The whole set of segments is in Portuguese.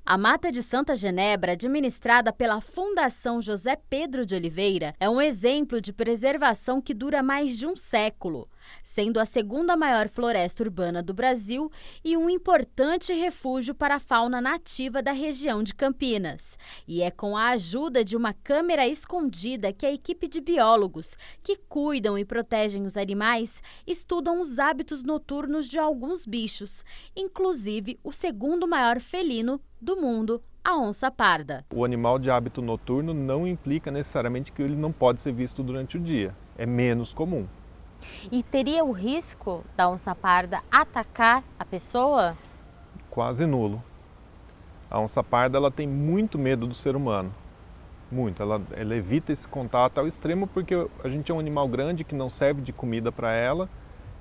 A Mata de Santa Genebra, administrada pela Fundação José Pedro de Oliveira, é um exemplo de preservação que dura mais de um século, sendo a segunda maior floresta urbana do Brasil e um importante refúgio para a fauna nativa da região de Campinas. E é com a ajuda de uma câmera escondida que a equipe de biólogos, que cuidam e protegem os animais, estudam os hábitos noturnos de alguns bichos, inclusive o segundo maior felino do mundo, a onça parda. O animal de hábito noturno não implica necessariamente que ele não pode ser visto durante o dia. É menos comum. E teria o risco da onça parda atacar a pessoa? Quase nulo. A onça parda ela tem muito medo do ser humano. Muito. Ela evita esse contato ao extremo porque a gente é um animal grande que não serve de comida para ela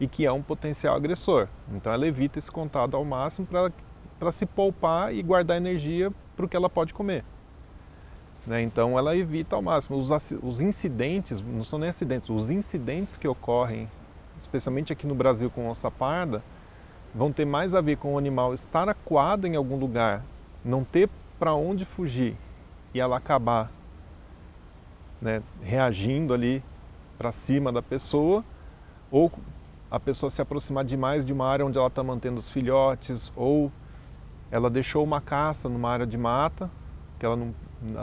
e que é um potencial agressor. Então ela evita esse contato ao máximo para se poupar e guardar energia para o que ela pode comer. Então ela evita ao máximo. Os incidentes, não são nem acidentes, os incidentes que ocorrem, especialmente aqui no Brasil com onça parda, vão ter mais a ver com o animal estar acuado em algum lugar, não ter para onde fugir e ela acabar reagindo ali para cima da pessoa, ou a pessoa se aproximar demais de uma área onde ela está mantendo os filhotes, ou ela deixou uma caça numa área de mata, que ela não,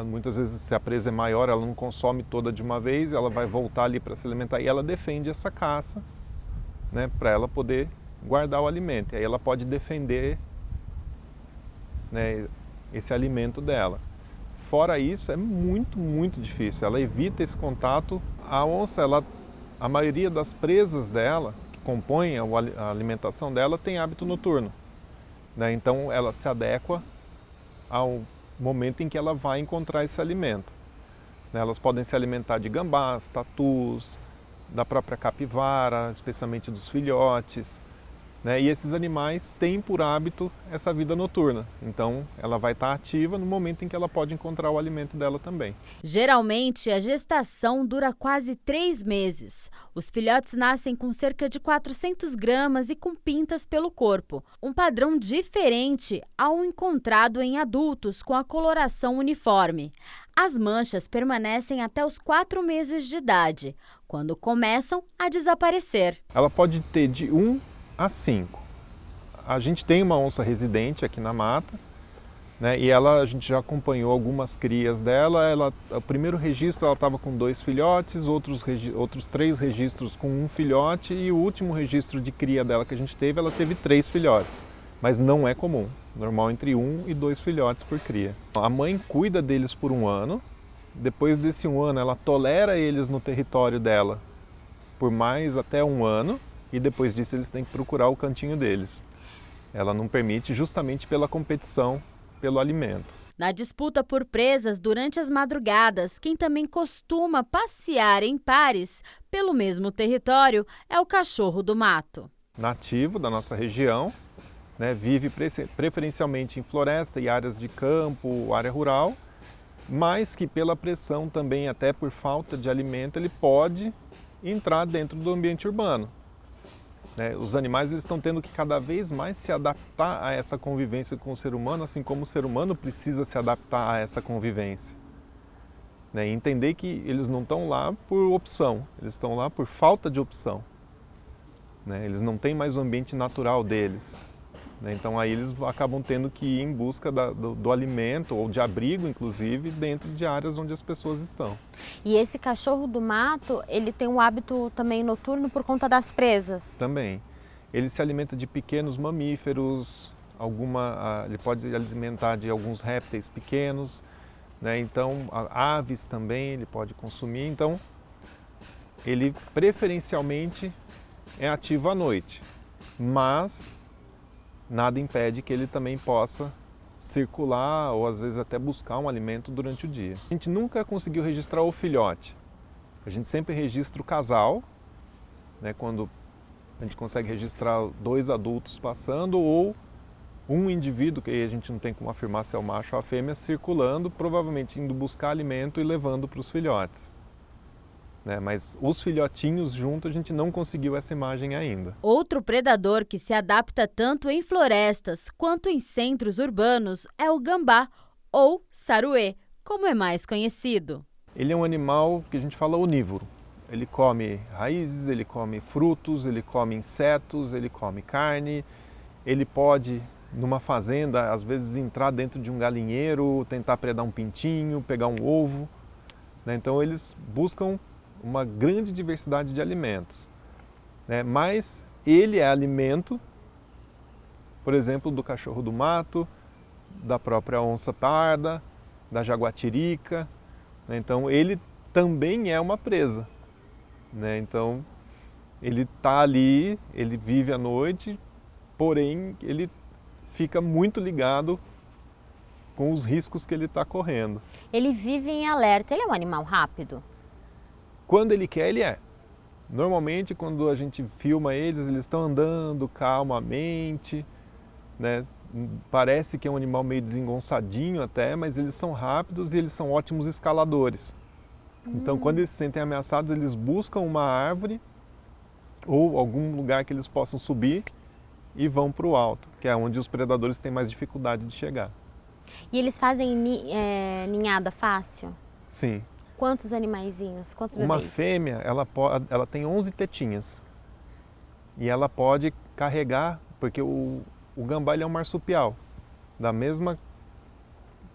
muitas vezes se a presa é maior, ela não consome toda de uma vez, ela vai voltar ali para se alimentar e ela defende essa caça, para ela poder guardar o alimento. E aí ela pode defender esse alimento dela. Fora isso, é muito, muito difícil. Ela evita esse contato. A onça, a maioria das presas dela, que compõem a alimentação dela, tem hábito noturno. Então ela se adequa ao momento em que ela vai encontrar esse alimento. Elas podem se alimentar de gambás, tatus, da própria capivara, especialmente dos filhotes. E esses animais têm por hábito essa vida noturna. Então ela vai estar ativa no momento em que ela pode encontrar o alimento dela também. Geralmente a gestação dura quase 3 meses. Os filhotes nascem com cerca de 400 gramas e com pintas pelo corpo. Um padrão diferente ao encontrado em adultos com a coloração uniforme. As manchas permanecem até os 4 meses de idade, quando começam a desaparecer. Ela pode ter de 1 a 5. A gente tem uma onça residente aqui na mata, e a gente já acompanhou algumas crias dela. O primeiro registro ela estava com 2 filhotes, outros 3 registros com 1 filhote e o último registro de cria dela que a gente teve, ela teve 3 filhotes. Mas não é comum, normal entre 1 e 2 filhotes por cria. A mãe cuida deles por 1 ano, depois desse 1 ano ela tolera eles no território dela por mais até 1 ano, e depois disso eles têm que procurar o cantinho deles. Ela não permite justamente pela competição pelo alimento. Na disputa por presas durante as madrugadas, quem também costuma passear em pares pelo mesmo território é o cachorro do mato. Nativo da nossa região, vive preferencialmente em floresta e áreas de campo, área rural, mas que pela pressão também, até por falta de alimento, ele pode entrar dentro do ambiente urbano. Os animais eles estão tendo que cada vez mais se adaptar a essa convivência com o ser humano, assim como o ser humano precisa se adaptar a essa convivência. E entender que eles não estão lá por opção, eles estão lá por falta de opção. Eles não têm mais o ambiente natural deles. Então aí eles acabam tendo que ir em busca do alimento ou de abrigo, inclusive, dentro de áreas onde as pessoas estão. E esse cachorro do mato, ele tem um hábito também noturno por conta das presas? Também. Ele se alimenta de pequenos mamíferos, ele pode alimentar de alguns répteis pequenos, então aves também ele pode consumir. Então ele preferencialmente é ativo à noite, mas nada impede que ele também possa circular ou às vezes até buscar um alimento durante o dia. A gente nunca conseguiu registrar o filhote. A gente sempre registra o casal, quando a gente consegue registrar 2 adultos passando ou um indivíduo, que aí a gente não tem como afirmar se é o macho ou a fêmea, circulando, provavelmente indo buscar alimento e levando para os filhotes. né? Mas os filhotinhos juntos a gente não conseguiu essa imagem ainda. Outro predador que se adapta tanto em florestas quanto em centros urbanos é o gambá, ou saruê, como é mais conhecido. Ele é um animal que a gente fala onívoro. Ele come raízes, ele come frutos, ele come insetos, ele come carne. Ele pode, numa fazenda, às vezes entrar dentro de um galinheiro, tentar predar um pintinho, pegar um ovo, né? Então eles buscam uma grande diversidade de alimentos, né? Mas ele é alimento, por exemplo, do cachorro do mato, da própria onça parda, da jaguatirica, né? Então ele também é uma presa, né? Então ele está ali, ele vive à noite, porém ele fica muito ligado com os riscos que ele está correndo. Ele vive em alerta, ele é um animal rápido? Quando ele quer, ele é. Normalmente, quando a gente filma eles estão andando calmamente, né? Parece que é um animal meio desengonçadinho até, mas eles são rápidos e eles são ótimos escaladores. Então, quando eles se sentem ameaçados, eles buscam uma árvore ou algum lugar que eles possam subir e vão para o alto, que é onde os predadores têm mais dificuldade de chegar. E eles fazem ninhada fácil? Sim. Quantos animaizinhos? Quantos Uma bebês? fêmea, ela tem 11 tetinhas e ela pode carregar, porque o gambá ele é um marsupial, da mesma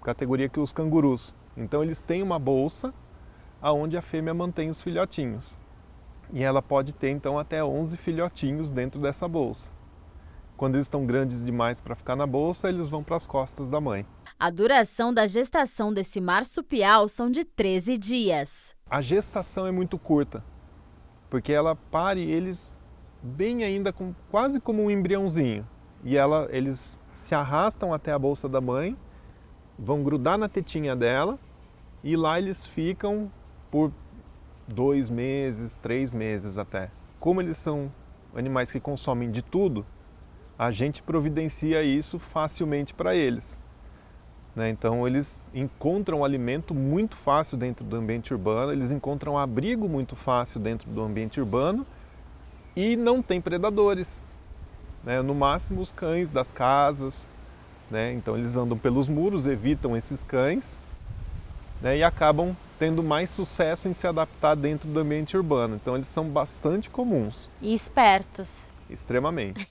categoria que os cangurus. Então eles têm uma bolsa aonde a fêmea mantém os filhotinhos. E ela pode ter então até 11 filhotinhos dentro dessa bolsa. Quando eles estão grandes demais para ficar na bolsa, eles vão para as costas da mãe. A duração da gestação desse marsupial são de 13 dias. A gestação é muito curta, porque ela pare eles bem ainda, quase como um embriãozinho. E eles se arrastam até a bolsa da mãe, vão grudar na tetinha dela e lá eles ficam por 2 meses, 3 meses até. Como eles são animais que consomem de tudo, a gente providencia isso facilmente para eles, né? Então eles encontram alimento muito fácil dentro do ambiente urbano, eles encontram abrigo muito fácil dentro do ambiente urbano e não tem predadores, né? No máximo os cães das casas, né? Então eles andam pelos muros, evitam esses cães, né? E acabam tendo mais sucesso em se adaptar dentro do ambiente urbano. Então eles são bastante comuns. E espertos? Extremamente.